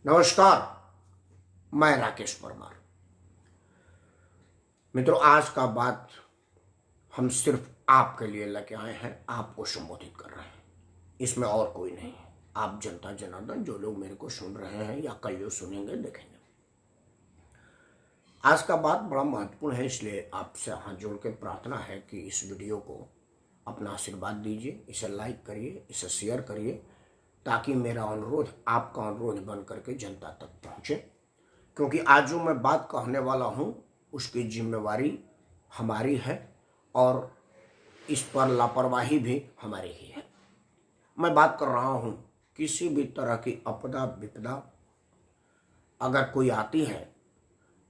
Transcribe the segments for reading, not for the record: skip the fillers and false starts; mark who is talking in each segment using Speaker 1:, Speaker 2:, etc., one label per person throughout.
Speaker 1: नमस्कार, मैं राकेश परमार। मित्रों, आज का बात हम सिर्फ आपके लिए लेके आए हैं, आपको संबोधित कर रहे हैं। इसमें और कोई नहीं है। आप जनता जनार्दन जो लोग मेरे को सुन रहे हैं या कल जो सुनेंगे देखेंगे। आज का बात बड़ा महत्वपूर्ण है, इसलिए आपसे हाथ जोड़ के प्रार्थना है कि इस वीडियो को अपना आशीर्वाद दीजिए, इसे लाइक करिए, इसे शेयर करिए, ताकि मेरा अनुरोध आपका अनुरोध बन करके जनता तक पहुँचे। क्योंकि आज जो मैं बात कहने वाला हूँ उसकी जिम्मेवारी हमारी है और इस पर लापरवाही भी हमारी ही है। मैं बात कर रहा हूँ किसी भी तरह की आपदा विपदा अगर कोई आती है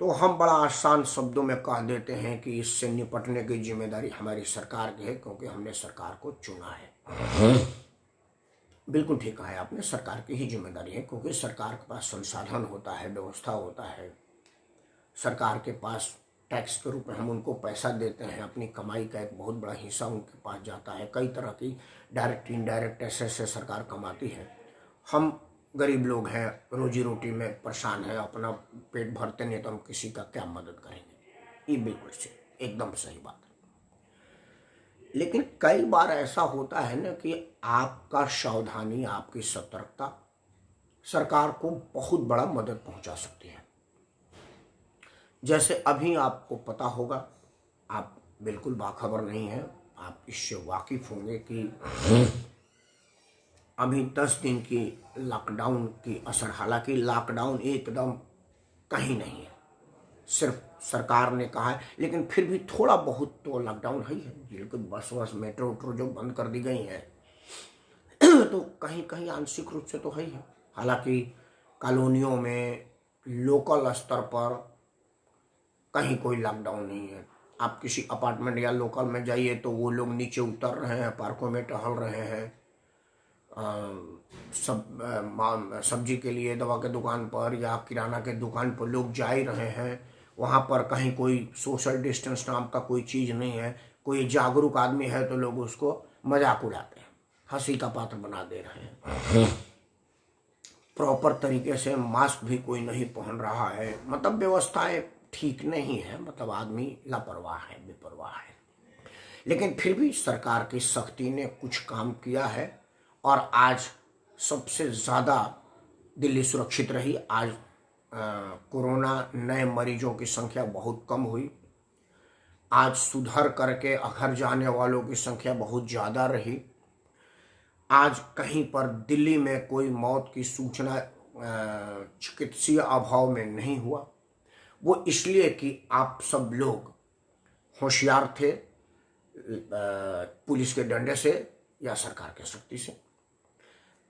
Speaker 1: तो हम बड़ा आसान शब्दों में कह देते हैं कि इससे निपटने की जिम्मेदारी हमारी सरकार की है, क्योंकि हमने सरकार को चुना है। बिल्कुल ठीक है, आपने, सरकार की ही जिम्मेदारी है, क्योंकि सरकार के पास संसाधन होता है, व्यवस्था होता है। सरकार के पास टैक्स के रूप में हम उनको पैसा देते हैं, अपनी कमाई का एक बहुत बड़ा हिस्सा उनके पास जाता है। कई तरह की डायरेक्ट इनडायरेक्ट टैक्सेस से सरकार कमाती है। हम गरीब लोग हैं, रोजी रोटी में परेशान है, अपना पेट भरते नहीं तो हम किसी का क्या मदद करेंगे। ये बिल्कुल सही, एकदम सही बात है। लेकिन कई बार ऐसा होता है ना कि आपका सावधानी, आपकी सतर्कता सरकार को बहुत बड़ा मदद पहुंचा सकती है। जैसे अभी आपको पता होगा, आप बिल्कुल बाखबर नहीं हैं, आप इससे वाकिफ होंगे कि अभी 10 दिन की लॉकडाउन की असर, हालांकि लॉकडाउन एकदम कहीं नहीं है, सिर्फ सरकार ने कहा है, लेकिन फिर भी थोड़ा बहुत तो लॉकडाउन है ही है। बिल्कुल बस मेट्रो वेट्रो जो बंद कर दी गई हैं तो कहीं कहीं आंशिक रूप से तो है ही है। हालांकि कॉलोनियों में लोकल स्तर पर कहीं कोई लॉकडाउन नहीं है। आप किसी अपार्टमेंट या लोकल में जाइए तो वो लोग नीचे उतर रहे हैं, पार्कों में टहल रहे हैं, सब्जी के लिए दवा के दुकान पर या किराना के दुकान पर लोग जा ही रहे हैं। वहाँ पर कहीं कोई सोशल डिस्टेंस नाम का कोई चीज़ नहीं है। कोई जागरूक आदमी है तो लोग उसको मजाक उड़ाते हैं, हंसी का पात्र बना दे रहे हैं। प्रॉपर तरीके से मास्क भी कोई नहीं पहन रहा है। मतलब व्यवस्थाएं ठीक नहीं है, मतलब आदमी लापरवाह है, बेपरवाह है। लेकिन फिर भी सरकार की सख्ती ने कुछ काम किया है और आज सबसे ज़्यादा दिल्ली सुरक्षित रही। आज कोरोना नए मरीजों की संख्या बहुत कम हुई। आज सुधर करके घर जाने वालों की संख्या बहुत ज़्यादा रही। आज कहीं पर दिल्ली में कोई मौत की सूचना चिकित्सीय अभाव में नहीं हुआ। वो इसलिए कि आप सब लोग होशियार थे, पुलिस के डंडे से या सरकार के शक्ति से।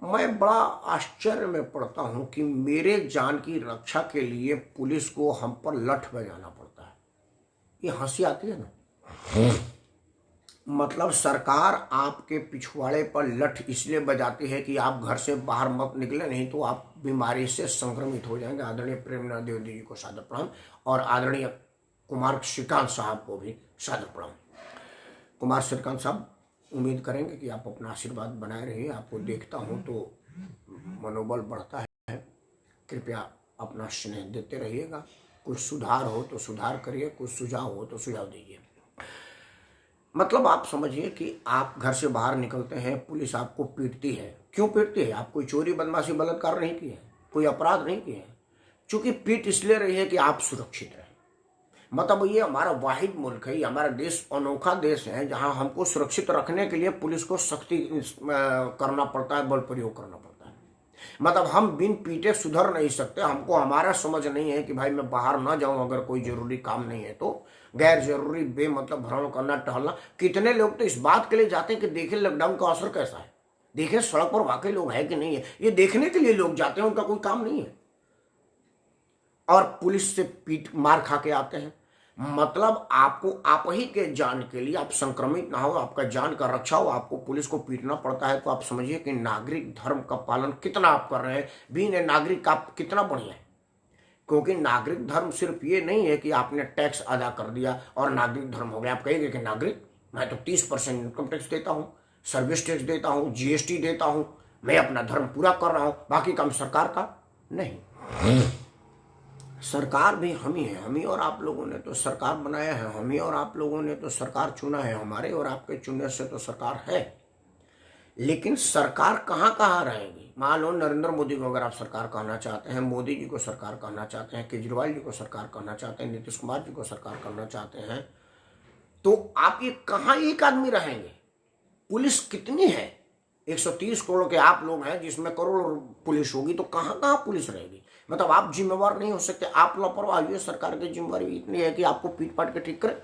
Speaker 1: मैं बड़ा आश्चर्य में पड़ता हूं कि मेरे जान की रक्षा के लिए पुलिस को हम पर लठ बजाना पड़ता है। ये हंसी आती है ना। मतलब सरकार आपके पिछवाड़े पर लठ इसलिए बजाती है कि आप घर से बाहर मत निकले, नहीं तो आप बीमारी से संक्रमित हो जाएंगे। आदरणीय प्रेमनाथ देवदी जी को सादर प्रणाम और आदरणीय कुमार श्रीकांत साहब को भी सादर प्रणाम। कुमार श्रीकांत साहब, उम्मीद करेंगे कि आप अपना आशीर्वाद बनाए रहिए। आपको देखता हूं तो मनोबल बढ़ता है। कृपया अपना स्नेह देते रहिएगा। कुछ सुधार हो तो सुधार करिए, कुछ सुझाव हो तो सुझाव दीजिए। मतलब आप समझिए कि आप घर से बाहर निकलते हैं, पुलिस आपको पीटती है। क्यों पीटती है? आप कोई चोरी बदमाशी बलात्कार नहीं किए, कोई अपराध नहीं किए, चूंकि पीट इसलिए रही है कि आप सुरक्षित रहें। मतलब ये हमारा वाहिद मुल्क है, ये हमारा देश अनोखा देश है जहां हमको सुरक्षित रखने के लिए पुलिस को सख्ती करना पड़ता है, बल प्रयोग करना पड़ता है। मतलब हम बिन पीटे सुधर नहीं सकते। हमको हमारा समझ नहीं है कि भाई मैं बाहर ना जाऊं अगर कोई जरूरी काम नहीं है तो। गैर जरूरी बेमतलब भ्रमण करना, टहलना। कितने लोग तो इस बात के लिए जाते हैं कि देखें लॉकडाउन का असर कैसा है, देखें सड़क पर वाकई लोग है कि नहीं है। ये देखने के लिए लोग जाते हैं, उनका कोई काम नहीं है और पुलिस से पीट मार खा के आते हैं। मतलब आपको आप ही के जान के लिए, आप संक्रमित ना हो, आपका जान का रक्षा हो, आपको पुलिस को पीटना पड़ता है। तो आप समझिए कि नागरिक धर्म का पालन कितना आप कर रहे हैं। बीइंग ए नागरिक आप कितना बढ़िया है। क्योंकि नागरिक धर्म सिर्फ ये नहीं है कि आपने टैक्स अदा कर दिया और नागरिक धर्म हो गया। आप कहेंगे कि नागरिक, मैं तो 30% इनकम टैक्स देता हूँ, सर्विस टैक्स देता हूँ, जीएसटी देता हूँ, मैं अपना धर्म पूरा कर रहा हूँ, बाकी काम सरकार का नहीं। सरकार भी हम ही है, हम ही और आप लोगों ने तो सरकार बनाया है, हम ही और आप लोगों ने तो सरकार चुना है, हमारे और आपके चुनने से तो सरकार है। लेकिन सरकार कहाँ कहाँ रहेगी? मान लो नरेंद्र मोदी को अगर आप सरकार कहना चाहते हैं, मोदी जी को सरकार कहना चाहते हैं, केजरीवाल जी को सरकार कहना चाहते हैं, नीतीश कुमार जी को सरकार कहना चाहते हैं, तो आप ये कहाँ एक आदमी रहेंगे? पुलिस कितनी है? 130 करोड़ के आप लोग हैं, जिसमें करोड़ पुलिस होगी, तो कहाँ कहाँ पुलिस रहेगी? मतलब आप जिम्मेवार नहीं हो सकते, आप लापरवाह हुए। सरकार की जिम्मेवारी इतनी है कि आपको पीट पाट के ठीक करे।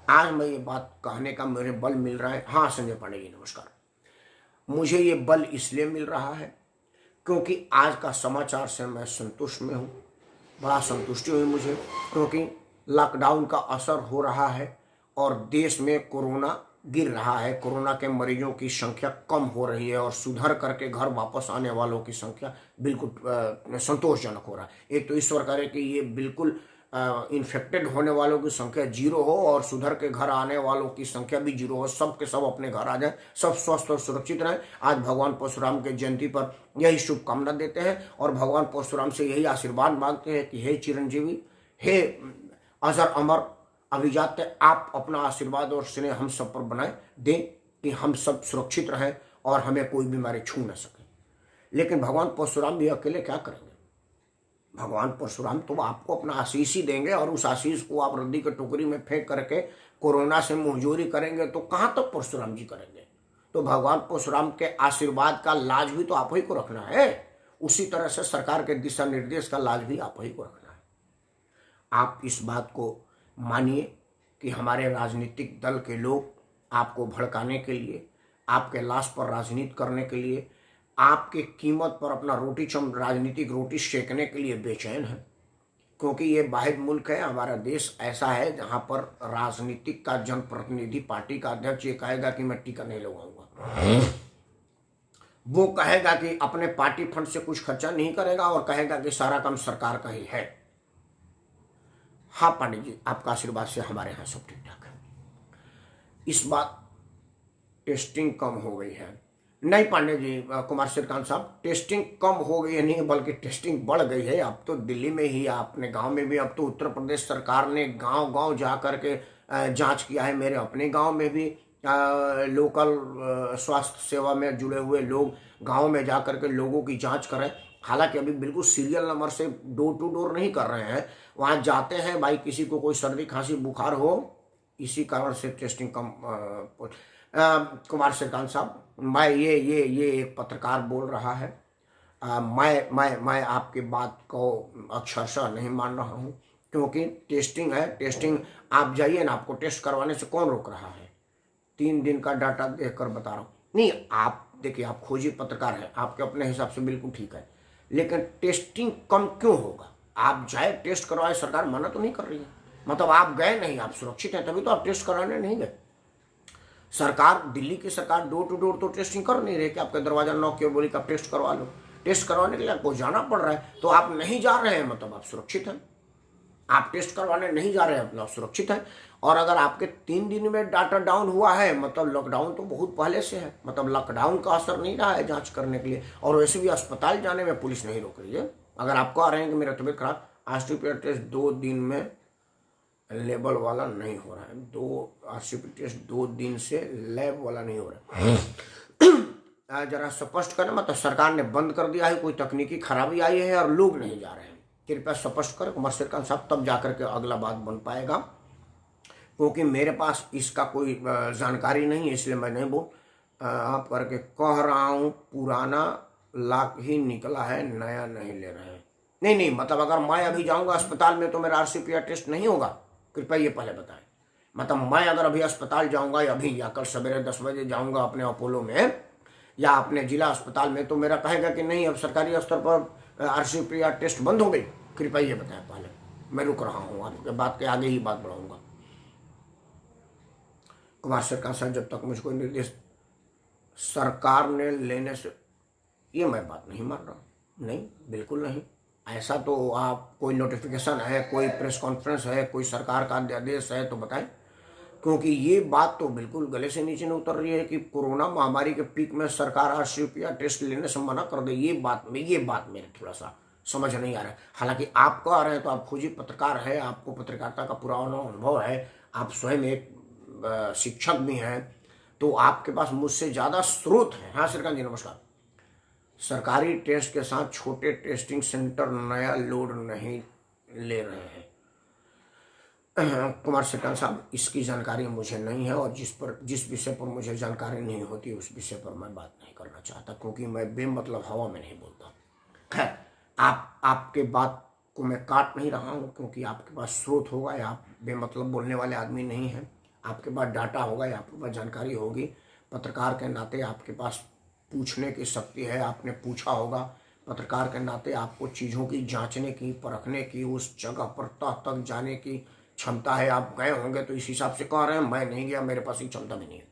Speaker 1: आज मैं ये बात कहने का मेरे बल मिल रहा है। हाँ संजय पांडे जी नमस्कार। मुझे ये बल इसलिए मिल रहा है क्योंकि आज का समाचार से मैं संतुष्ट में हूँ, बड़ा संतुष्टि हुई मुझे, क्योंकि लॉकडाउन का असर हो रहा है और देश में कोरोना गिर रहा है, कोरोना के मरीजों की संख्या कम हो रही है और सुधर करके घर वापस आने वालों की संख्या बिल्कुल संतोषजनक हो रहा है। एक तो ईश्वर करे कि ये बिल्कुल इन्फेक्टेड होने वालों की संख्या 0 हो और सुधर के घर आने वालों की संख्या भी 0 हो, सब के सब अपने घर आ जाए, सब स्वस्थ और सुरक्षित रहें। आज भगवान परशुराम के जयंती पर यही शुभकामना देते हैं और भगवान परशुराम से यही आशीर्वाद मांगते हैं कि हे चिरंजीवी, हे अजर अमर अभिजात्य, आप अपना आशीर्वाद और स्नेह हम सब पर बनाए दें कि हम सब सुरक्षित रहें और हमें कोई बीमारी छू न सके। लेकिन भगवान परशुराम भी अकेले क्या करेंगे? भगवान परशुराम तो आपको अपना आशीष ही देंगे और उस आशीष को आप रद्दी के टोकरी में फेंक करके कोरोना से मुंहजोरी करेंगे तो कहाँ तक परशुराम जी करेंगे? तो भगवान परशुराम के आशीर्वाद का लाज भी तो आप ही को रखना है। उसी तरह से सरकार के दिशा निर्देश का लाज भी आप ही को रखना है। आप इस बात को मानिए कि हमारे राजनीतिक दल के लोग आपको भड़काने के लिए, आपके लाश पर राजनीति करने के लिए, आपके कीमत पर अपना राजनीतिक रोटी सेकने के लिए बेचैन है, क्योंकि ये वाहिद मुल्क है, हमारा देश ऐसा है जहां पर राजनीतिक का जनप्रतिनिधि, पार्टी का अध्यक्ष ये कहेगा कि मैं टीका नहीं लगवाऊंगा, वो कहेगा कि अपने पार्टी फंड से कुछ खर्चा नहीं करेगा और कहेगा कि सारा काम सरकार का ही है। हाँ पांडे जी, आपका आशीर्वाद से हमारे यहाँ सब ठीक ठाक है। इस बात टेस्टिंग कम हो गई है नहीं पांडे जी, कुमार श्रीकांत साहब, टेस्टिंग कम हो गई है नहीं, बल्कि टेस्टिंग बढ़ गई है। अब तो दिल्ली में ही, अपने गांव में भी, अब तो उत्तर प्रदेश सरकार ने गांव गांव जा करके जांच किया है। मेरे अपने गांव में भी लोकल स्वास्थ्य सेवा में जुड़े हुए लोग गांव में जा करके लोगों की जांच कर रहे हैं। हालांकि अभी बिल्कुल सीरियल नंबर से डोर टू डोर नहीं कर रहे हैं, वहां जाते हैं, भाई किसी को कोई सर्दी खांसी बुखार हो, इसी कारण से टेस्टिंग कम। कुमार श्रीकांत साहब, मैं ये एक पत्रकार बोल रहा है, मैं आपकी बात को अक्षरशः नहीं मान रहा हूँ, क्योंकि टेस्टिंग है, टेस्टिंग आप जाइए ना, आपको टेस्ट करवाने से कौन रोक रहा है? 3 दिन का डाटा देखकर बता रहा हूँ। नहीं, आप देखिए, आप खोजी पत्रकार हैं, आपके अपने हिसाब से बिल्कुल ठीक है, लेकिन टेस्टिंग कम क्यों होगा? आप जाए टेस्ट करवाए, सरकार मना तो नहीं कर रही है, मतलब आप गए नहीं, आप सुरक्षित हैं तभी तो आप टेस्ट कराने नहीं गए। सरकार, दिल्ली की सरकार डोर टू डोर तो टेस्टिंग कर नहीं रही कि आपका दरवाजा नॉक किया, बोली कि आप टेस्ट करवा लो। टेस्ट करवाने के लिए आपको जाना पड़ रहा है, तो आप नहीं जा रहे हैं मतलब आप सुरक्षित हैं। आप टेस्ट करवाने नहीं जा रहे हैं मतलब आप सुरक्षित हैं। और अगर आपके 3 दिन में डाटा डाउन हुआ है, मतलब लॉकडाउन तो बहुत पहले से है, मतलब लॉकडाउन का असर नहीं रहा है जांच करने के लिए। और वैसे भी अस्पताल जाने में पुलिस नहीं रोक रही है। अगर आप कह रहे हैं कि मेरा तबीयत खराब, आरसीपीआर टेस्ट 2 दिन में लेबल वाला नहीं हो रहा है, 2 आरसीपीआर टेस्ट 2 दिन से लैब वाला नहीं हो रहा है। जरा स्पष्ट करें, मतलब सरकार ने बंद कर दिया है, कोई तकनीकी खराबी आई है और लोग नहीं जा रहे हैं? कृपया स्पष्ट करें कुमार श्रीकांत साहब, तब जाकर के अगला बात बन पाएगा, क्योंकि मेरे पास इसका कोई जानकारी नहीं है, इसलिए मैं नहीं बोल आप करके कह रहा हूँ। पुराना लाख ही निकला है, नया नहीं ले रहे हैं। नहीं, मतलब अगर मैं अभी जाऊंगा अस्पताल में तो मेरा आरसीपीआर टेस्ट नहीं होगा? कृपया ये पहले बताएं। मतलब मैं अगर अभी अस्पताल जाऊंगा, अभी या कल सवेरे 10 बजे जाऊंगा अपने अपोलो में या अपने जिला अस्पताल में, तो मेरा कहेगा कि नहीं अब सरकारी स्तर पर आरसीपीआर टेस्ट बंद हो गई? कृपया ये बताएं पहले, मैं रुक रहा हूँ, आपके बात के आगे ही बात बढ़ाऊंगा। कुमार सरकार साहब, जब तक मुझको निर्देश सरकार ने लेने से, ये मैं बात नहीं मान रहा, नहीं बिल्कुल नहीं। ऐसा तो आप कोई नोटिफिकेशन है, कोई प्रेस कॉन्फ्रेंस है, कोई सरकार का आदेश है तो बताएं, क्योंकि ये बात तो बिल्कुल गले से नीचे नहीं उतर रही है कि कोरोना महामारी के पीक में सरकार आरसीपीआर टेस्ट लेने से मना कर दे। ये बात मेरे थोड़ा सा समझ नहीं आ रहा है। हालांकि आप कह रहे हैं तो आप खुद ही पत्रकार है, आपको पत्रकारिता का पूरा अनुभव है, आप स्वयं एक शिक्षक भी हैं, तो आपके पास मुझसे ज़्यादा स्रोत हैं। हाँ श्रीकांत जी नमस्कार। सरकारी टेस्ट के साथ छोटे टेस्टिंग सेंटर नया लोड नहीं ले रहे हैं। कुमार श्रीकांत साहब, इसकी जानकारी मुझे नहीं है, और जिस विषय पर मुझे जानकारी नहीं होती उस विषय पर मैं बात नहीं करना चाहता, क्योंकि मैं बेमतलब हवा में नहीं बोलता। खैर, आपके बात को मैं काट नहीं रहा हूँ, क्योंकि आपके पास स्रोत होगा या आप बेमतलब बोलने वाले आदमी नहीं हैं। आपके पास डाटा होगा या आपके पास जानकारी होगी। पत्रकार के नाते आपके पास पूछने की शक्ति है, आपने पूछा होगा। पत्रकार के नाते आपको चीज़ों की जांचने की, परखने की, उस जगह पर तह तक जाने की क्षमता है। आप गए होंगे तो इस हिसाब से कह रहे हैं, मैं नहीं गया, मेरे पास ये क्षमता भी नहीं है।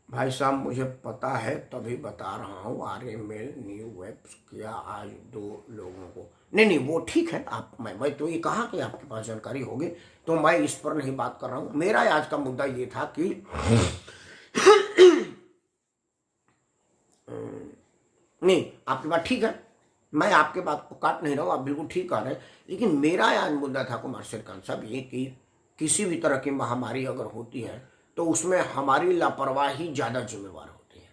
Speaker 1: भाई साहब मुझे पता है तभी बता रहा हूँ, आर्य मेल न्यू वेब किया आज 2 लोगों को। नहीं वो ठीक है, आप मैं तो ये कहा कि आपके पास जानकारी होगी, तो मैं इस पर नहीं बात कर रहा हूँ। मेरा आज का मुद्दा ये था कि नहीं, आपकी बात ठीक है, मैं आपके बात को काट नहीं रहा हूँ, आप बिल्कुल ठीक कह रहे हैं। लेकिन मेरा आज मुद्दा था कुमार श्रीकांत साहब ये कि किसी भी तरह की महामारी अगर होती है तो उसमें हमारी लापरवाही ज़्यादा जिम्मेवार होती है।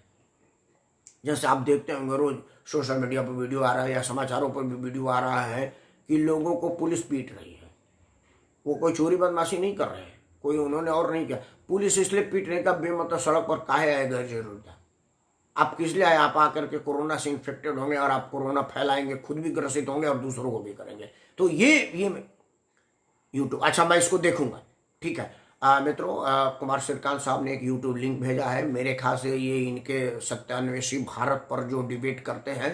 Speaker 1: जैसे आप देखते होंगे रोज सोशल मीडिया पर वीडियो आ रहा है या समाचारों पर भी वीडियो आ रहा है कि लोगों को पुलिस पीट रही है। वो कोई चोरी बदमाशी नहीं कर रहे हैं, कोई उन्होंने और नहीं किया। पुलिस इसलिए पीटने का बेमतलब सड़क पर काहे आए गैर जरूर था। आप किस लिए आए? आप आकर के कोरोना से इन्फेक्टेड होंगे और आप कोरोना फैलाएंगे, खुद भी ग्रसित होंगे और दूसरों को भी करेंगे। तो ये यूट्यूब, अच्छा मैं इसको देखूंगा, ठीक है। मित्रों, कुमार श्रीकांत साहब ने एक यूट्यूब लिंक भेजा है। मेरे ख्याल से ये इनके 97वीं भारत पर जो डिबेट करते हैं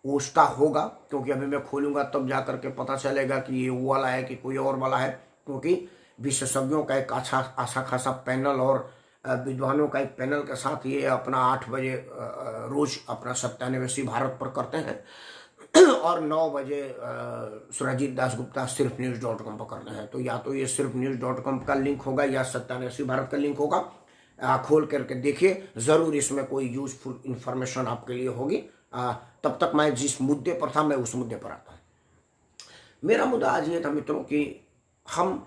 Speaker 1: उसका होगा, क्योंकि अभी मैं खोलूंगा तब जा करके पता चलेगा कि ये वो वाला है कि कोई और वाला है। क्योंकि विशेषज्ञों का एक अच्छा खासा पैनल और विद्वानों का एक पैनल के साथ ये अपना 8 बजे रोज अपना 97वीं भारत पर करते हैं और 9 बजे सुरजीत दासगुप्ता सिर्फ न्यूज़.com पर करते हैं। तो या तो ये सिर्फ न्यूज़.com का लिंक होगा या 97वीं भारत का लिंक होगा। खोल करके देखिए, ज़रूर इसमें कोई यूजफुल इंफॉर्मेशन आपके लिए होगी। तब तक मैं जिस मुद्दे पर था मैं उस मुद्दे पर आता हूँ। मेरा मुद्दा आज ये था मित्रों कि हम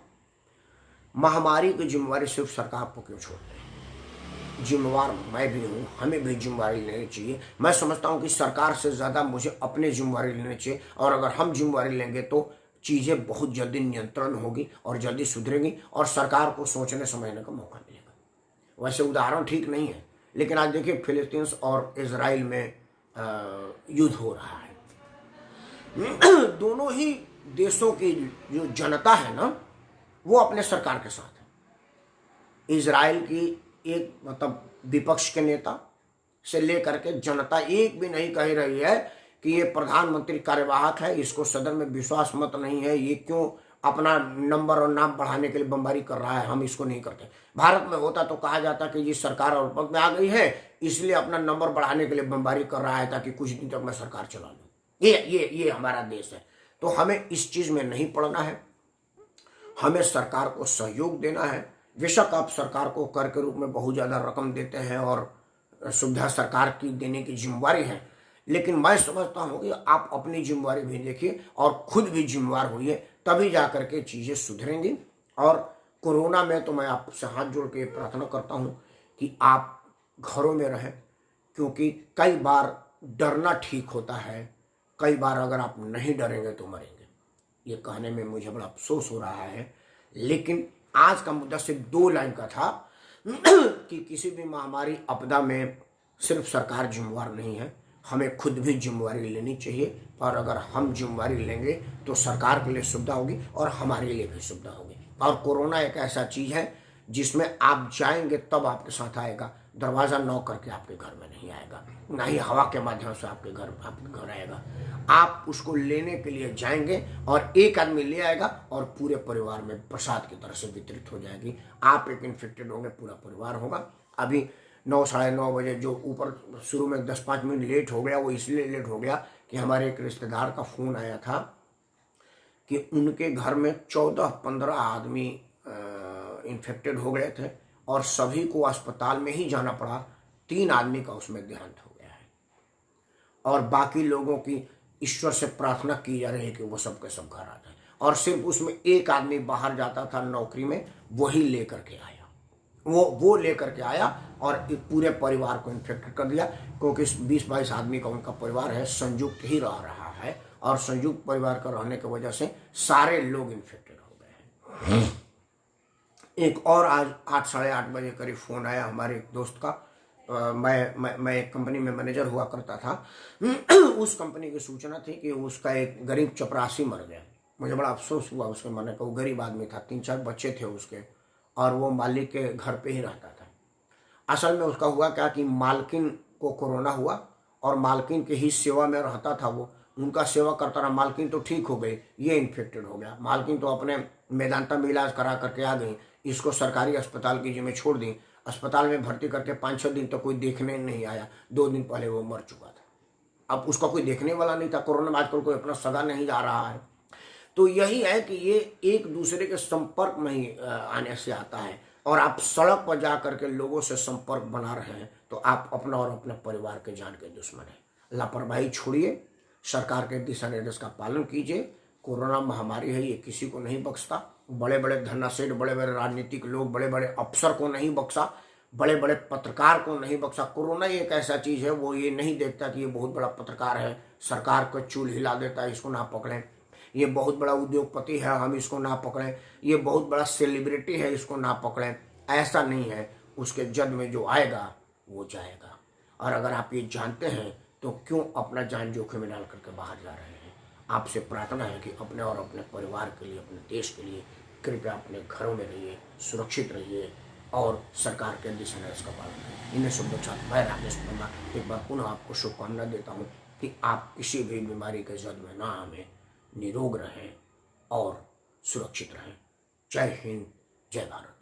Speaker 1: महामारी की जिम्मेवारी सिर्फ सरकार को क्यों छोड़ते हैं। जिम्मेवार मैं भी हूँ, हमें भी जिम्मेवारी लेनी चाहिए। मैं समझता हूँ कि सरकार से ज़्यादा मुझे अपने जिम्मेवारी लेनी चाहिए, और अगर हम जिम्मेवारी लेंगे तो चीज़ें बहुत जल्दी नियंत्रण होगी और जल्दी सुधरेंगी और सरकार को सोचने समझने का मौका मिलेगा। वैसे उदाहरण ठीक नहीं है, लेकिन आज देखिए फिलिस्तीन और इजराइल में युद्ध हो रहा है। दोनों ही देशों की जो जनता है ना, वो अपने सरकार के साथ है। इजराइल की एक मतलब विपक्ष के नेता से लेकर के जनता एक भी नहीं कह रही है कि ये प्रधानमंत्री कार्यवाहक है, इसको सदन में विश्वास मत नहीं है, ये क्यों अपना नंबर और नाम बढ़ाने के लिए बमबारी कर रहा है, हम इसको नहीं करते। भारत में होता तो कहा जाता कि ये सरकार और पद में आ गई है इसलिए अपना नंबर बढ़ाने के लिए बमबारी कर रहा है ताकि कुछ दिन तक मैं सरकार चला लूँ। ये हमारा देश है। तो हमें इस चीज में नहीं पड़ना है, हमें सरकार को सहयोग देना है। बेशक आप सरकार को कर के रूप में बहुत ज्यादा रकम देते हैं और सुविधा सरकार की देने की जिम्मेवारी है, लेकिन मैं समझता हूं कि आप अपनी जिम्मेवारी भी देखिए और खुद भी जिम्मेवार होइए, तभी जाकर के चीजें सुधरेंगी। और कोरोना में तो मैं आपसे हाथ जोड़ के प्रार्थना करता हूं कि आप घरों में रहें, क्योंकि कई बार डरना ठीक होता है, कई बार अगर आप नहीं डरेंगे तो मरेंगे। ये कहने में मुझे बड़ा अफसोस हो रहा है, लेकिन आज का मुद्दा सिर्फ 2 लाइन का था कि किसी भी महामारी आपदा में सिर्फ सरकार जिम्मेवार नहीं है, हमें खुद भी जिम्मेवारी लेनी चाहिए। और अगर हम जिम्मेवारी लेंगे तो सरकार के लिए सुविधा होगी और हमारे लिए भी सुविधा होगी। और कोरोना एक ऐसा चीज है जिसमें आप जाएंगे तब आपके साथ आएगा, दरवाजा नॉक करके आपके घर में नहीं आएगा, ना ही हवा के माध्यम से आपके घर आएगा। आप उसको लेने के लिए जाएंगे और एक आदमी ले आएगा और पूरे परिवार में प्रसाद की तरह से वितरित हो जाएगी। आप एक इन्फेक्टेड होंगे, पूरा परिवार होगा। अभी 9 साढ़े 9 बजे जो ऊपर शुरू में 10-5 मिनट लेट हो गया, वो इसलिए लेट हो गया कि हमारे एक रिश्तेदार का फोन आया था कि उनके घर में 14-15 आदमी इन्फेक्टेड हो गए थे और सभी को अस्पताल में ही जाना पड़ा। 3 आदमी का उसमें देहांत हो गया है और बाकी लोगों की ईश्वर से प्रार्थना की जा रही है कि वो सबके सब घर आ जाए, और सिर्फ उसमें एक आदमी बाहर जाता था नौकरी में, वही लेकर के आया, वो लेकर के आया और पूरे परिवार को इन्फेक्ट कर दिया, क्योंकि 20-22 आदमी का उनका परिवार है, संयुक्त ही रह रहा है, और संयुक्त परिवार का रहने की वजह से सारे लोग इन्फेक्टेड हो गए हैं। एक और आज 8-8:30 बजे करीब फोन आया हमारे एक दोस्त का। मैं एक कंपनी में मैनेजर हुआ करता था। उस कंपनी की सूचना थी कि उसका एक गरीब चपरासी मर गया। मुझे बड़ा अफसोस हुआ उसके मरने का। वो गरीब आदमी था, 3-4 बच्चे थे उसके, और वो मालिक के घर पे ही रहता था। असल में उसका हुआ क्या कि मालकिन को कोरोना हुआ, और मालकिन के ही सेवा में रहता था वो, उनका सेवा करता रहा। मालकिन तो ठीक हो गई, ये इन्फेक्टेड हो गया। मालकिन तो अपने मेदांता में इलाज करा करके आ गई, इसको सरकारी अस्पताल की जिम्मे छोड़ दी। अस्पताल में भर्ती करके 5-6 दिन तक कोई देखने नहीं आया। 2 दिन पहले वो मर चुका था। अब उसका कोई देखने वाला नहीं था। कोरोना में आजकल कोई अपना सगा नहीं जा रहा है। तो यही है कि ये एक दूसरे के संपर्क में ही आने से आता है, और आप सड़क पर जा करके लोगों से संपर्क बना रहे हैं, तो आप अपना और अपने परिवार के जान के दुश्मन हैं। लापरवाही छोड़िए, सरकार के दिशा निर्देश का पालन कीजिए। कोरोना महामारी है, ये किसी को नहीं बख्शता। बड़े बड़े धन्नासेठ, बड़े बड़े राजनीतिक लोग, बड़े बड़े अफसर को नहीं बख्शा, बड़े बड़े पत्रकार को नहीं बख्शा। कोरोना एक ऐसा चीज है, वो ये नहीं देखता कि ये बहुत बड़ा पत्रकार है, सरकार का चूल हिला देता है, इसको ना पकड़ें। ये बहुत बड़ा उद्योगपति है, हम इसको ना पकड़ें। ये बहुत बड़ा सेलिब्रिटी है, इसको ना पकड़ें। ऐसा नहीं है। उसके जद में जो आएगा वो जाएगा। और अगर आप ये जानते हैं तो क्यों अपना जान जोखिम में डाल करके बाहर जा रहे हैं? आपसे प्रार्थना है कि अपने और अपने परिवार के लिए, अपने देश के लिए कृपया अपने घरों में रहिए, सुरक्षित रहिए, और सरकार के दिशा निर्देश का पालन करें। इन्हें शब्दों के साथ मैं राजेश वर्मा एक बार पुनः आपको शुभकामना देता हूँ कि आप किसी भी बीमारी के जद में ना आए, निरोग रहें और सुरक्षित रहें। जय हिंद, जय भारत।